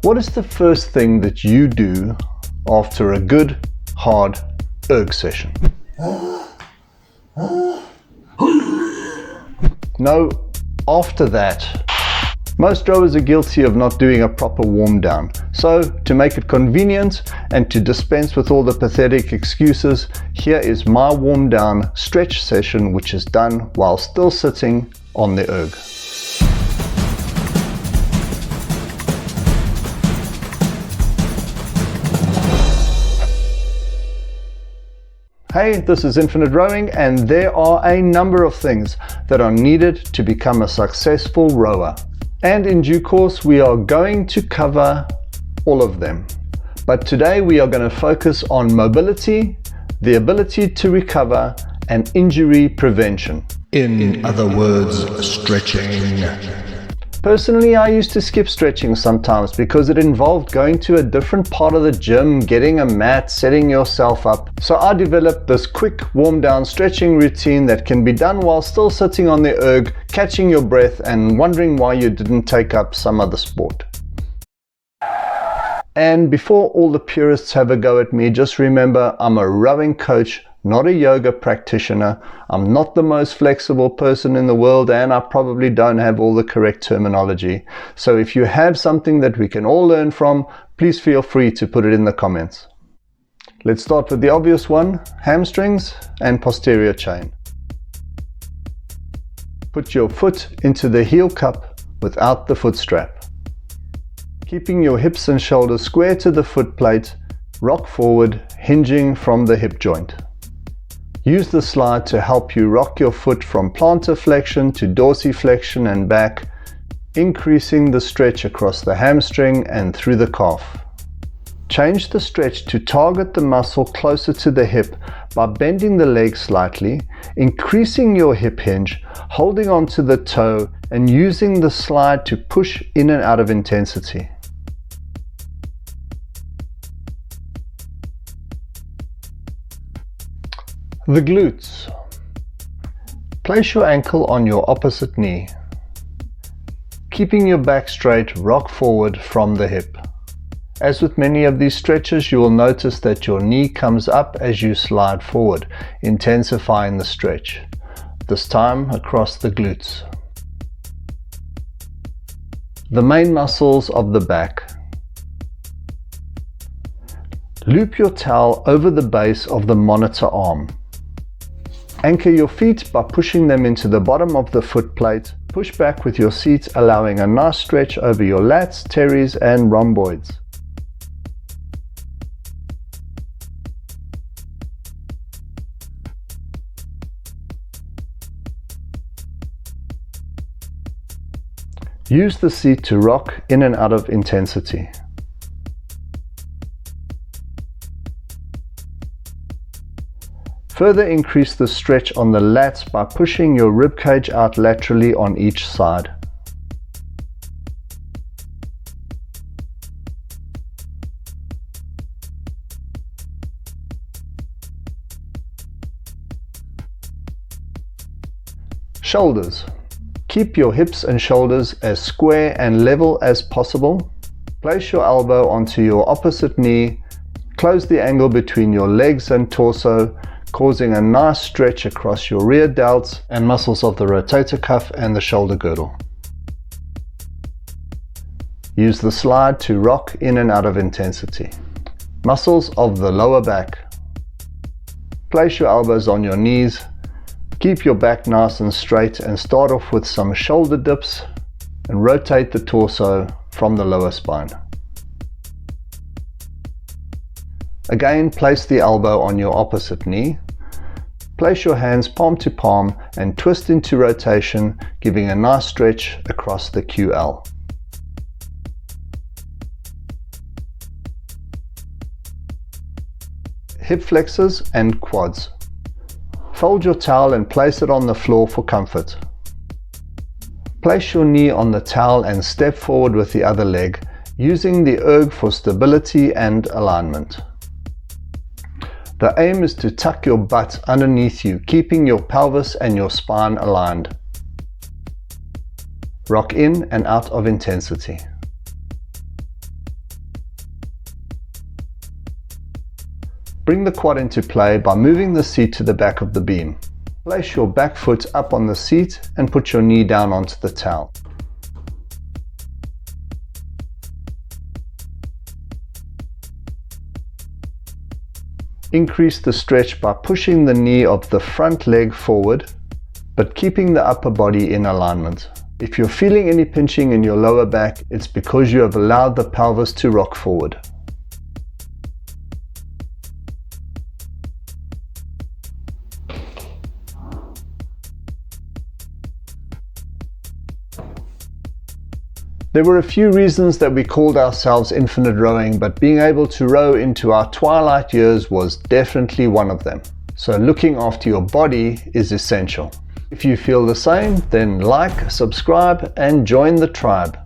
What is the first thing that you do after a good, hard erg session? No, after that. Most rowers are guilty of not doing a proper warm down. So, to make it convenient and to dispense with all the pathetic excuses, here is my warm down stretch session, which is done while still sitting on the erg. Hey, this is Infinite Rowing, and there are a number of things that are needed to become a successful rower. And in due course, we are going to cover all of them. But today we are going to focus on mobility, the ability to recover, and injury prevention. In other words, stretching. Personally, I used to skip stretching sometimes because it involved going to a different part of the gym, getting a mat, setting yourself up. So I developed this quick warm down stretching routine that can be done while still sitting on the erg, catching your breath and wondering why you didn't take up some other sport. And before all the purists have a go at me, just remember I'm a rowing coach, not a yoga practitioner. I'm not the most flexible person in the world, and I probably don't have all the correct terminology. So if you have something that we can all learn from, please feel free to put it in the comments. Let's start with the obvious one, hamstrings and posterior chain. Put your foot into the heel cup without the foot strap. Keeping your hips and shoulders square to the foot plate, rock forward, hinging from the hip joint. Use the slide to help you rock your foot from plantar flexion to dorsiflexion and back, increasing the stretch across the hamstring and through the calf. Change the stretch to target the muscle closer to the hip by bending the leg slightly, increasing your hip hinge, holding onto the toe, and using the slide to push in and out of intensity. The glutes. Place your ankle on your opposite knee. Keeping your back straight, rock forward from the hip. As with many of these stretches, you will notice that your knee comes up as you slide forward, intensifying the stretch, this time across the glutes. The main muscles of the back. Loop your towel over the base of the monitor arm. Anchor your feet by pushing them into the bottom of the foot plate. Push back with your seat, allowing a nice stretch over your lats, teres and rhomboids. Use the seat to rock in and out of intensity. Further increase the stretch on the lats by pushing your ribcage out laterally on each side. Shoulders. Keep your hips and shoulders as square and level as possible. Place your elbow onto your opposite knee. Close the angle between your legs and torso, causing a nice stretch across your rear delts and muscles of the rotator cuff and the shoulder girdle. Use the slide to rock in and out of intensity. Muscles of the lower back. Place your elbows on your knees. Keep your back nice and straight and start off with some shoulder dips and rotate the torso from the lower spine. Again, place the elbow on your opposite knee. Place your hands palm to palm and twist into rotation, giving a nice stretch across the QL. Hip flexors and quads. Fold your towel and place it on the floor for comfort. Place your knee on the towel and step forward with the other leg, using the erg for stability and alignment. The aim is to tuck your butt underneath you, keeping your pelvis and your spine aligned. Rock in and out of intensity. Bring the quad into play by moving the seat to the back of the beam. Place your back foot up on the seat and put your knee down onto the towel. Increase the stretch by pushing the knee of the front leg forward, but keeping the upper body in alignment. If you're feeling any pinching in your lower back, it's because you have allowed the pelvis to rock forward. There were a few reasons that we called ourselves infinite rowing, but being able to row into our twilight years was definitely one of them. So looking after your body is essential. If you feel the same, then like, subscribe, and join the tribe.